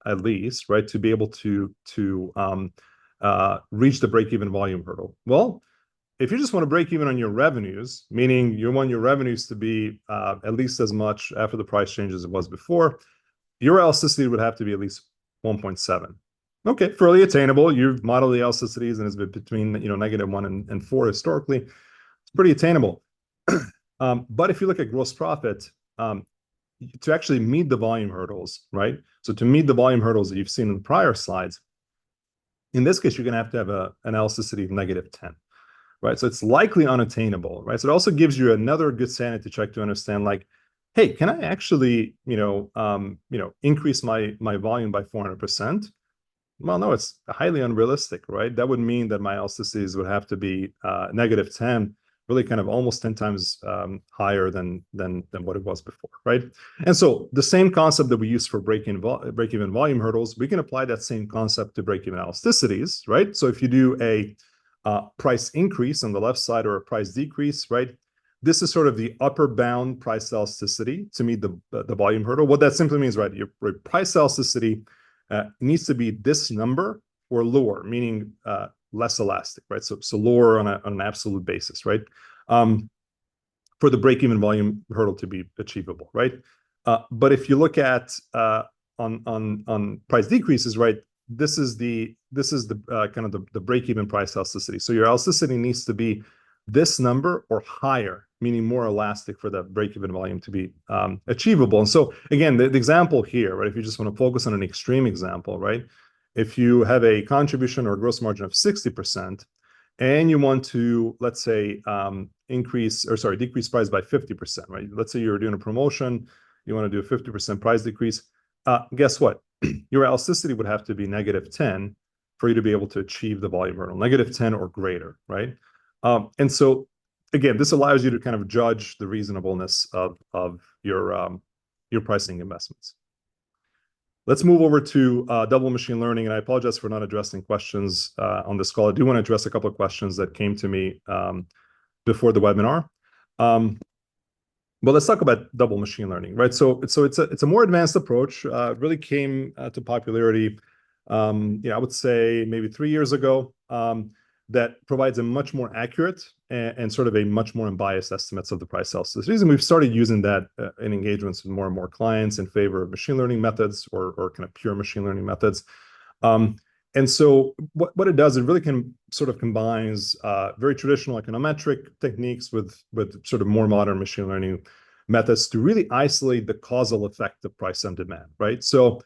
at least, right, to be able to reach the break-even volume hurdle? Well, if you just want to break even on your revenues, meaning you want your revenues to be at least as much after the price change as it was before, your elasticity would have to be at least 1.7. Okay, fairly attainable. You've modeled the elasticities and it's been between -1 and 4 historically. It's pretty attainable. But if you look at gross profit, to actually meet the volume hurdles, right? So to meet the volume hurdles that you've seen in the prior slides, in this case, you're going to have an elasticity of -10, right? So it's likely unattainable, right? So it also gives you another good sanity check to understand, like, hey, can I actually, increase my volume by 400%? Well, no, it's highly unrealistic, right? That would mean that my elasticities would have to be -10, really kind of almost 10 times higher than what it was before, right? And so the same concept that we use for break-even volume hurdles, we can apply that same concept to break-even elasticities, right? So if you do a price increase on the left side or a price decrease, right? This is sort of the upper bound price elasticity to meet the volume hurdle. What that simply means, right? Your price elasticity needs to be this number or lower, meaning less elastic, right? So lower on an absolute basis, right? For the break-even volume hurdle to be achievable, right? But if you look at on price decreases, right? This is the kind of the break-even price elasticity. So your elasticity needs to be this number or higher, meaning more elastic for the break-even volume to be achievable. And so again, the example here, right? If you just want to focus on an extreme example, right? If you have a contribution or gross margin of 60%, and you want to, let's say, decrease price by 50%, right? Let's say you're doing a promotion, you want to do a 50% price decrease. Guess what? Your elasticity would have to be -10 for you to be able to achieve the volume hurdle, -10 or greater, right? And so, again, this allows you to kind of judge the reasonableness of your pricing investments. Let's move over to double machine learning, and I apologize for not addressing questions on this call. I do want to address a couple of questions that came to me before the webinar. But let's talk about double machine learning, right? So it's a more advanced approach. Really came to popularity, I would say maybe 3 years ago. That provides a much more accurate and sort of a much more unbiased estimates of the price elasticities. And we've started using that in engagements with more and more clients in favor of machine learning methods or kind of pure machine learning methods. And so what it does, it really can sort of combines very traditional econometric techniques with sort of more modern machine learning methods to really isolate the causal effect of price and demand, right? So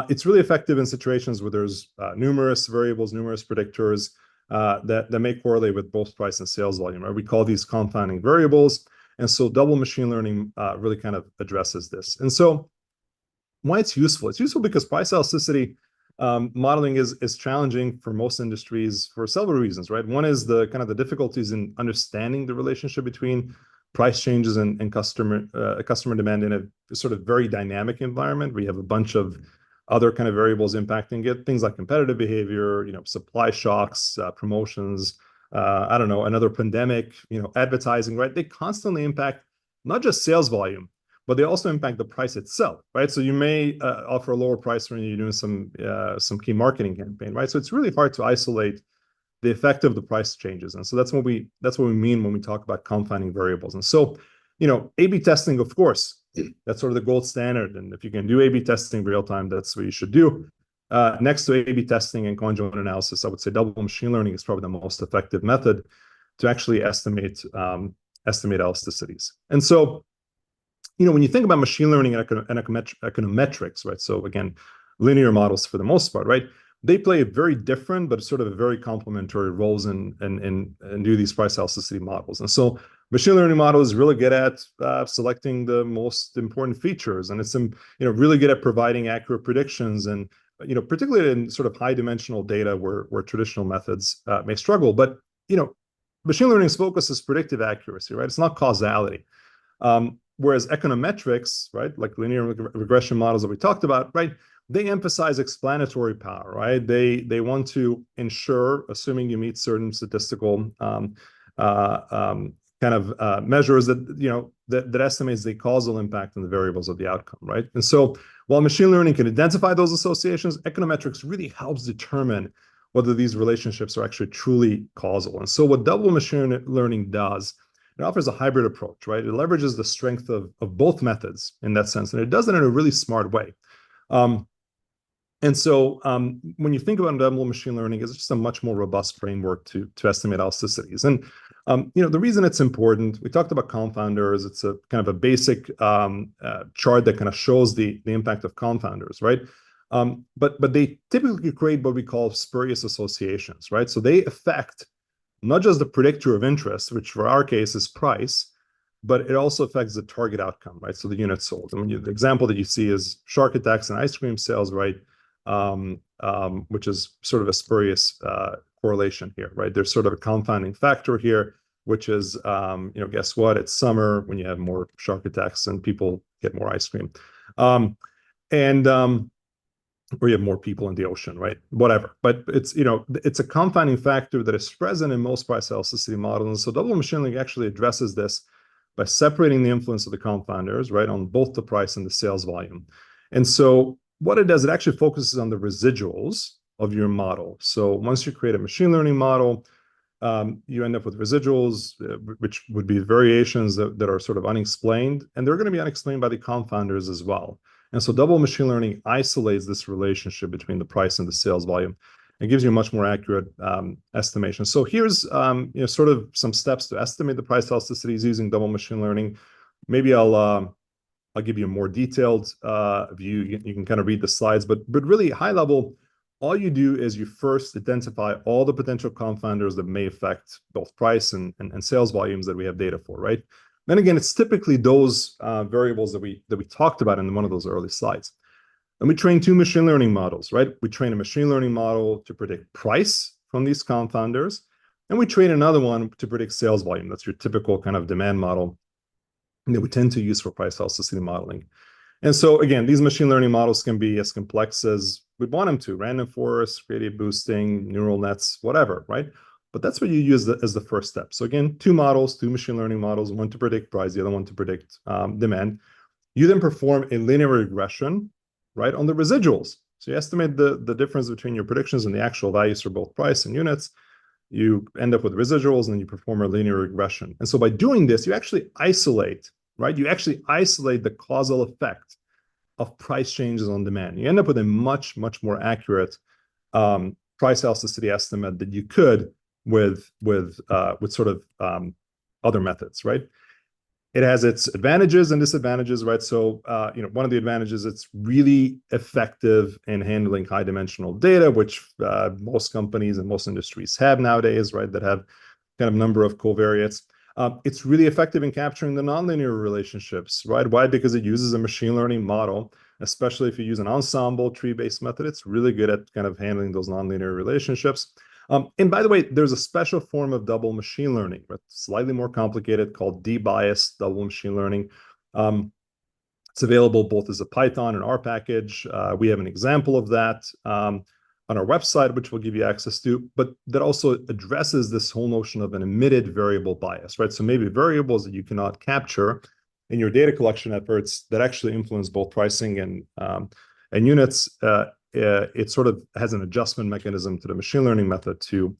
it's really effective in situations where there's numerous variables, numerous predictors that may correlate with both price and sales volume, right? We call these confounding variables. And so double machine learning really kind of addresses this. And so why it's useful? It's useful because price elasticity modeling is challenging for most industries for several reasons, right? One is the kind of the difficulties in understanding the relationship between price changes and customer demand in a sort of very dynamic environment. We have a bunch of other kind of variables impacting it, things like competitive behavior, supply shocks, promotions, I don't know, another pandemic, advertising, right? They constantly impact not just sales volume, but they also impact the price itself, right? So you may offer a lower price when you're doing some key marketing campaign, right? So it's really hard to isolate the effect of the price changes. And so that's what we mean when we talk about confounding variables. And so, A/B testing, of course, that's sort of the gold standard. And if you can do A/B testing real time, that's what you should do. Next to A/B testing and conjoint analysis, I would say double machine learning is probably the most effective method to actually estimate elasticities. And so, when you think about machine learning and econometrics, right? So again, linear models for the most part, right? They play a very different, but sort of a very complementary roles and do these price elasticity models. And so machine learning models really good at selecting the most important features, and it's really good at providing accurate predictions, and particularly in sort of high dimensional data where traditional methods may struggle. But machine learning's focus is predictive accuracy, right? It's not causality. Whereas econometrics, right, like linear regression models that we talked about, right, they emphasize explanatory power, right? They want to ensure, assuming you meet certain statistical kind of measures that, that estimates the causal impact on the variables of the outcome, right? And so while machine learning can identify those associations, econometrics really helps determine whether these relationships are actually truly causal. And so what double machine learning does, it offers a hybrid approach, right? It leverages the strength of both methods in that sense, and it does it in a really smart way. And so when you think about double machine learning, it's just a much more robust framework to estimate elasticities. And the reason it's important, we talked about confounders. It's a kind of a basic chart that kind of shows the impact of confounders, right? But they typically create what we call spurious associations, right? So they affect not just the predictor of interest, which for our case is price, but it also affects the target outcome, right? So the units sold. And the example that you see is shark attacks and ice cream sales, right? Which is sort of a spurious correlation here, right? There's sort of a confounding factor here, which is, guess what? It's summer when you have more shark attacks and people get more ice cream. Or you have more people in the ocean, right? Whatever. But it's a confounding factor that is present in most price elasticity models. And so double machine learning actually addresses this by separating the influence of the confounders, right, on both the price and the sales volume. And so what it does, it actually focuses on the residuals of your model. So once you create a machine learning model, you end up with residuals, which would be variations that are sort of unexplained, and they're going to be unexplained by the confounders as well. And so double machine learning isolates this relationship between the price and the sales volume. It gives you a much more accurate estimation. So here's sort of some steps to estimate the price elasticities using double machine learning. Maybe I'll give you a more detailed view. You can kind of read the slides, but really high level, all you do is you first identify all the potential confounders that may affect both price and sales volumes that we have data for, right? Then again, it's typically those variables that we talked about in one of those early slides. And we train two machine learning models, right? We train a machine learning model to predict price from these confounders, and we train another one to predict sales volume. That's your typical kind of demand model that we tend to use for price elasticity modeling. And so again, these machine learning models can be as complex as we want them to: random forest, gradient boosting, neural nets, whatever, right? But that's what you use as the first step. So again, two models, two machine learning models, one to predict price, the other one to predict demand. You then perform a linear regression, right, on the residuals. So you estimate the difference between your predictions and the actual values for both price and units. You end up with residuals, and then you perform a linear regression. And so by doing this, you actually isolate, right? You actually isolate the causal effect of price changes on demand. You end up with a much, much more accurate price elasticity estimate than you could with sort of other methods, right? It has its advantages and disadvantages, right? So, one of the advantages, it's really effective in handling high dimensional data, which most companies and most industries have nowadays, right? That have kind of number of covariates. It's really effective in capturing the nonlinear relationships, right? Why? Because it uses a machine learning model, especially if you use an ensemble tree-based method. It's really good at kind of handling those nonlinear relationships. And by the way, there's a special form of double machine learning, but slightly more complicated, called de-biased double machine learning. It's available both as a Python and R package. We have an example of that on our website, which we'll give you access to, but that also addresses this whole notion of an emitted variable bias, right? So maybe variables that you cannot capture in your data collection efforts that actually influence both pricing and units. It sort of has an adjustment mechanism to the machine learning method to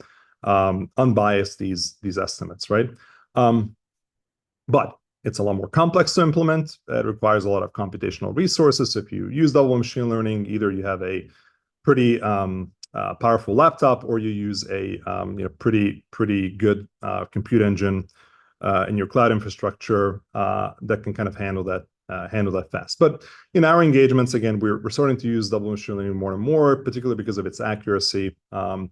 unbias these estimates, right? But it's a lot more complex to implement. It requires a lot of computational resources. So if you use double machine learning, either you have a pretty powerful laptop, or you use a pretty good compute engine in your cloud infrastructure that can kind of handle that fast. But in our engagements, again, we're starting to use double machine learning more and more, particularly because of its accuracy, and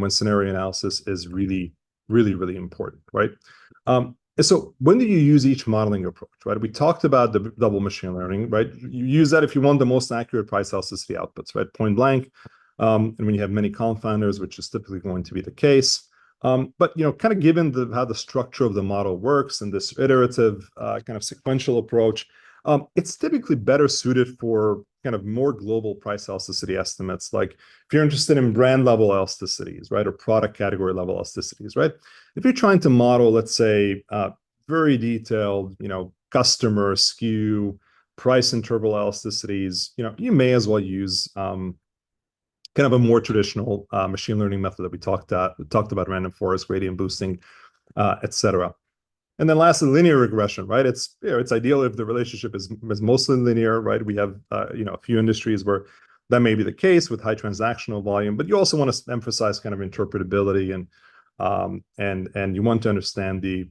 when scenario analysis is really, really, really important, right? And so when do you use each modeling approach, right? We talked about the double machine learning, right? You use that if you want the most accurate price elasticity outputs, right? Point blank. And when you have many confounders, which is typically going to be the case. But kind of given how the structure of the model works and this iterative kind of sequential approach, It's typically better suited for kind of more global price elasticity estimates. Like if you're interested in brand level elasticities, right, or product category level elasticities, right? If you're trying to model, let's say, very detailed, customer SKU, price interval elasticities, you may as well use kind of a more traditional machine learning method that we talked about, random forest, gradient boosting, et cetera. And then lastly, linear regression, right? It's ideal if the relationship is mostly linear, right? We have a few industries where that may be the case with high transactional volume, but you also want to emphasize kind of interpretability and you want to understand the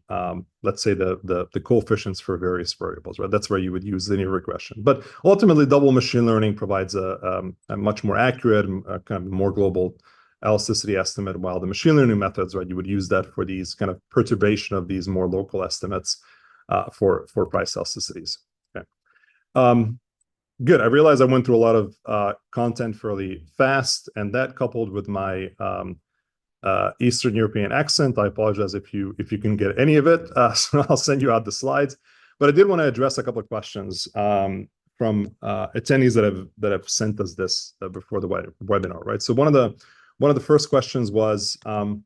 let's say the coefficients for various variables, right? That's where you would use linear regression. But ultimately, double machine learning provides a much more accurate, kind of more global elasticity estimate, while the machine learning methods, right, you would use that for these kind of perturbation of these more local estimates for price elasticities. Okay. Good. I realize I went through a lot of content fairly fast, and that coupled with my Eastern European accent, I apologize if you can get any of it. So I'll send you out the slides. But I did want to address a couple of questions from attendees that have sent us this before the webinar, right? So one of the first questions was, over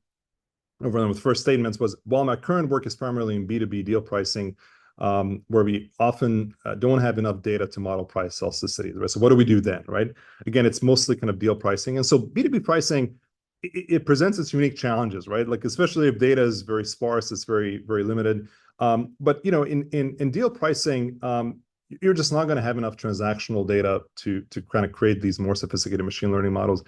one of the first statements was, while my current work is primarily in B2B deal pricing, where we often don't have enough data to model price elasticity, right? So what do we do then, right? Again, it's mostly kind of deal pricing. And so B2B pricing, it presents its unique challenges, right? Like, especially if data is very sparse, it's very, very limited. But, in deal pricing, you're just not going to have enough transactional data to kind of create these more sophisticated machine learning models.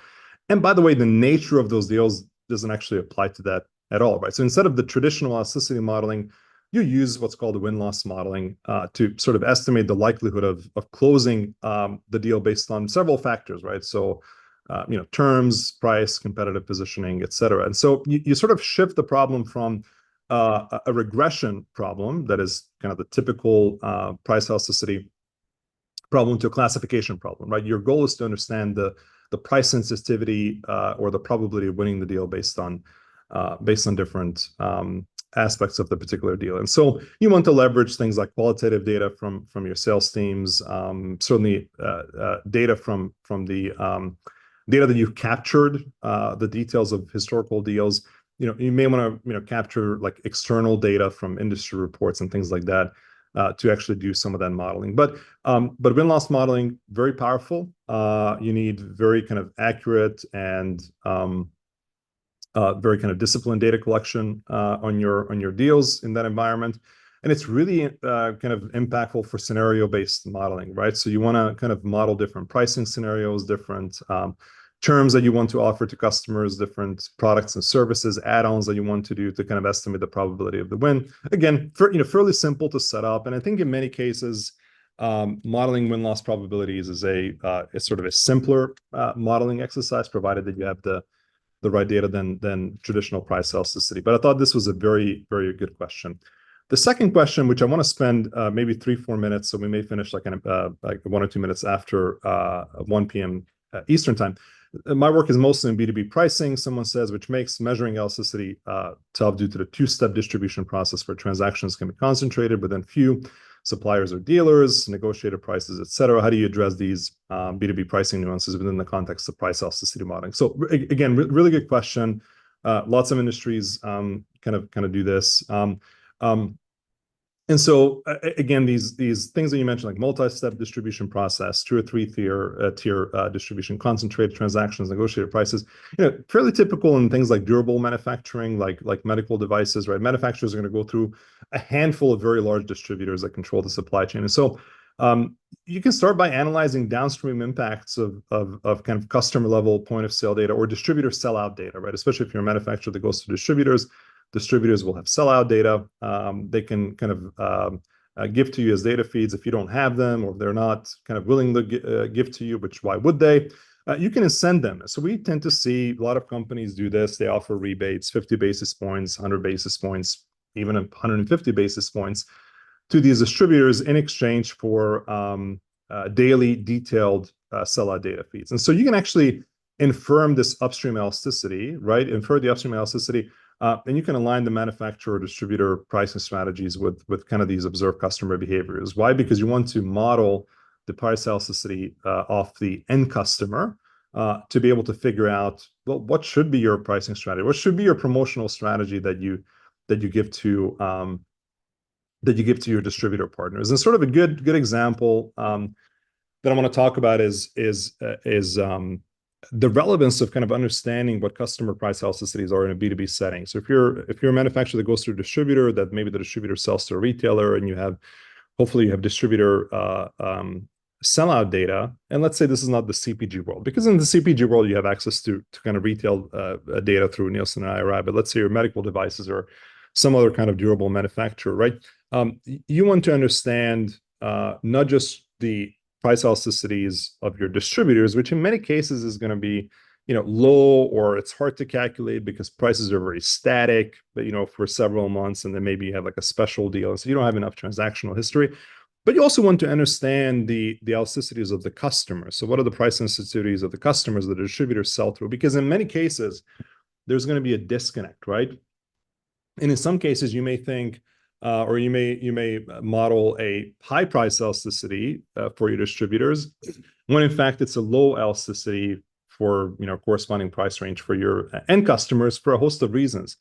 And by the way, the nature of those deals doesn't actually apply to that at all, right? So instead of the traditional elasticity modeling, you use what's called the win-loss modeling to sort of estimate the likelihood of closing the deal based on several factors, right? So, terms, price, competitive positioning, et cetera. And so you sort of shift the problem from a regression problem that is kind of the typical price elasticity problem to a classification problem, right? Your goal is to understand the price sensitivity or the probability of winning the deal based on different aspects of the particular deal. And so you want to leverage things like qualitative data from your sales teams, certainly data from the data that you've captured, the details of historical deals. You may want to capture like external data from industry reports and things like that to actually do some of that modeling. But win-loss modeling, very powerful. You need very kind of accurate and very kind of disciplined data collection on your deals in that environment. And it's really kind of impactful for scenario-based modeling, right? So you want to kind of model different pricing scenarios, different terms that you want to offer to customers, different products and services, add-ons that you want to do to kind of estimate the probability of the win. Again, fairly simple to set up. And I think in many cases, modeling win-loss probabilities is sort of a simpler modeling exercise, provided that you have the right data than traditional price elasticity. But I thought this was a very, very good question. The second question, which I want to spend maybe 3-4 minutes, so we may finish like 1 or 2 minutes after 1 p.m. Eastern time. My work is mostly in B2B pricing, someone says, which makes measuring elasticity tough due to the two-step distribution process where transactions can be concentrated within few suppliers or dealers, negotiated prices, et cetera. How do you address these B2B pricing nuances within the context of price elasticity modeling? So again, really good question. Lots of industries kind of do this. And so again, these things that you mentioned, like multi-step distribution process, 2 or 3 tier distribution, concentrated transactions, negotiated prices, fairly typical in things like durable manufacturing, like medical devices, right? Manufacturers are going to go through a handful of very large distributors that control the supply chain. And so you can start by analyzing downstream impacts of kind of customer level point of sale data or distributor sellout data, right? Especially if you're a manufacturer that goes to distributors. Distributors will have sellout data. They can kind of give to you as data feeds if you don't have them, or if they're not kind of willing to give to you, which why would they? You can send them. So we tend to see a lot of companies do this. They offer rebates, 50 basis points, 100 basis points, even 150 basis points to these distributors in exchange for daily detailed sellout data feeds. And so you can actually infer this upstream elasticity, right? Infer the upstream elasticity And you can align the manufacturer distributor pricing strategies with kind of these observed customer behaviors. Why? Because you want to model the price elasticity of the end customer to be able to figure out, well, what should be your pricing strategy? What should be your promotional strategy that you give to your distributor partners? And sort of a good example that I want to talk about is the relevance of kind of understanding what customer price elasticities are in a B2B setting. So if you're a manufacturer that goes through a distributor, that maybe the distributor sells to a retailer, and hopefully you have distributor sellout data. And let's say this is not the CPG world, because in the CPG world you have access to kind of retail data through Nielsen and IRI. But let's say your medical devices or some other kind of durable manufacturer, right? You want to understand not just the price elasticities of your distributors, which in many cases is going to be, low, or it's hard to calculate because prices are very static, but for several months, and then maybe you have like a special deal, so you don't have enough transactional history. But you also want to understand the elasticities of the customer. So what are the price sensitivities of the customers that the distributors sell through? Because in many cases, there's going to be a disconnect, right? And in some cases, you may think, or you may model a high price elasticity for your distributors, when in fact it's a low elasticity for corresponding price range for your end customers for a host of reasons.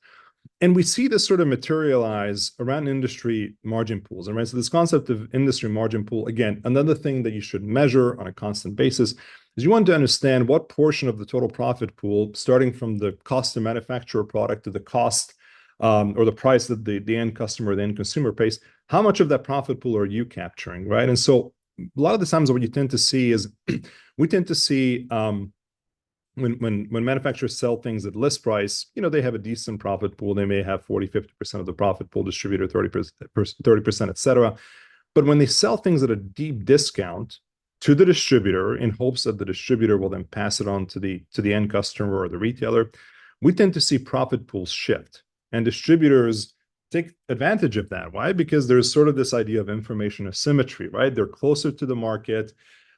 And we see this sort of materialize around industry margin pools. Right? So this concept of industry margin pool, again, another thing that you should measure on a constant basis is you want to understand what portion of the total profit pool, starting from the cost to manufacture a product to the cost or the price that the end customer, the end consumer pays, how much of that profit pool are you capturing, right? And so a lot of the times what you tend to see is we tend to see when manufacturers sell things at list price, they have a decent profit pool. They may have 40-50% of the profit pool, distributor 30%, et cetera. But when they sell things at a deep discount to the distributor in hopes that the distributor will then pass it on to the end customer or the retailer, we tend to see profit pools shift. And distributors take advantage of that. Why? Because there's sort of this idea of information asymmetry, right? They're closer to the market.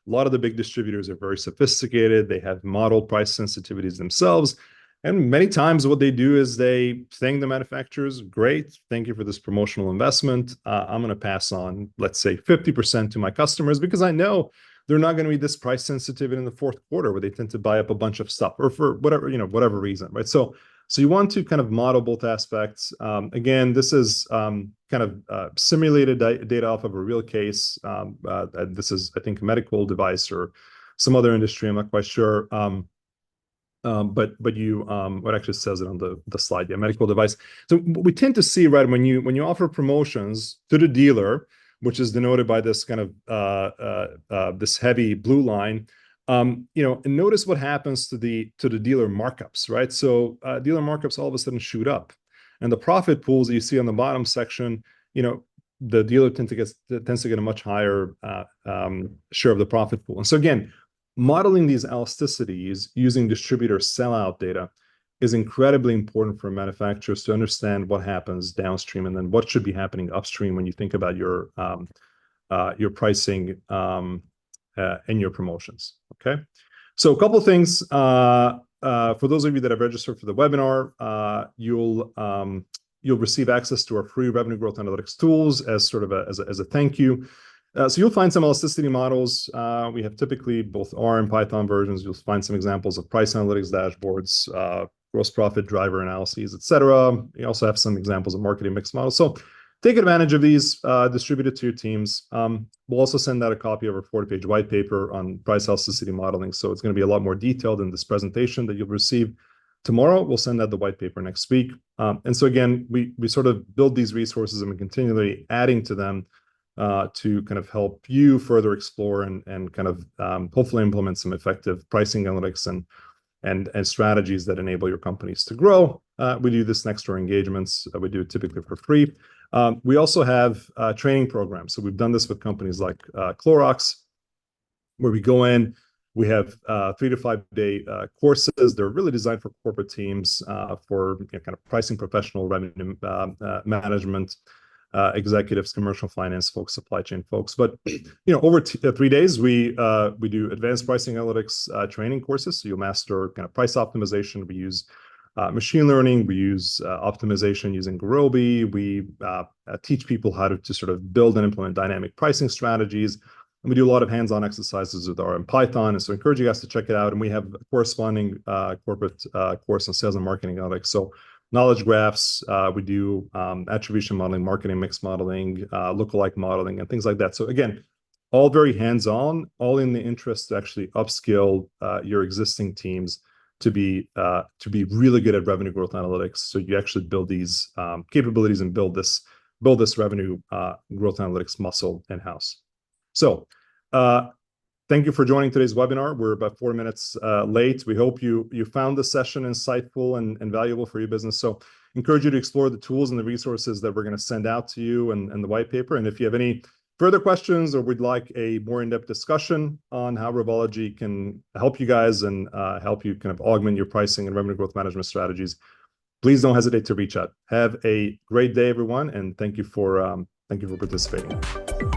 A lot of the big distributors are very sophisticated. They have modeled price sensitivities themselves. And many times what they do is they thank the manufacturers, great, thank you for this promotional investment. I'm going to pass on, let's say, 50% to my customers because I know they're not going to be this price sensitive in the fourth quarter where they tend to buy up a bunch of stuff or for whatever reason, right? So you want to kind of model both aspects. Again, this is kind of simulated data off of a real case. This is, I think, a medical device or some other industry. I'm not quite sure. But what actually says it on the slide? Yeah, medical device. So what we tend to see, right, when you offer promotions to the dealer, which is denoted by this kind of this heavy blue line. And notice what happens to the dealer markups, right? So dealer markups all of a sudden shoot up, and the profit pools that you see on the bottom section, the dealer tends to get a much higher share of the profit pool. And so again, modeling these elasticities using distributor sellout data is incredibly important for manufacturers to understand what happens downstream and then what should be happening upstream when you think about your pricing and your promotions. Okay, so a couple of things. For those of you that have registered for the webinar, you'll receive access to our free revenue growth analytics tools as sort of as a thank you. So you'll find some elasticity models. We have typically both R and Python versions. You'll find some examples of price analytics dashboards, gross profit driver analyses, et cetera. You also have some examples of marketing mix models. So take advantage of these, distribute it to your teams. We'll also send out a copy of our 40-page white paper on price elasticity modeling. So it's going to be a lot more detailed than this presentation that you'll receive tomorrow. We'll send out the white paper next week. And so again, we sort of build these resources and we're continually adding to them to kind of help you further explore and kind of hopefully implement some effective pricing analytics and strategies that enable your companies to grow. We do this next to our engagements. We do it typically for free. We also have training programs. So we've done this with companies like Clorox, where we go in. We have 3 to 5 day courses. They're really designed for corporate teams for kind of pricing professional, revenue management, executives, commercial finance folks, supply chain folks. But over 3 days, we do advanced pricing analytics training courses. So you'll master kind of price optimization. We use machine learning. We use optimization using Gurobi. We teach people how to sort of build and implement dynamic pricing strategies. And we do a lot of hands-on exercises with R and Python. And so I encourage you guys to check it out. And we have a corresponding corporate course on sales and marketing analytics. So knowledge graphs, we do attribution modeling, marketing mix modeling, lookalike modeling, and things like that. So again, all very hands-on, all in the interest to actually upskill your existing teams to be really good at revenue growth analytics. So you actually build these capabilities and build this revenue growth analytics muscle in-house. So thank you for joining today's webinar. We're about 4 minutes late. We hope you found the session insightful and valuable for your business. So encourage you to explore the tools and the resources that we're going to send out to you and the white paper. And if you have any further questions or would like a more in-depth discussion on how Revology can help you guys and help you kind of augment your pricing and revenue growth management strategies, please don't hesitate to reach out. Have a great day, everyone, and thank you for participating.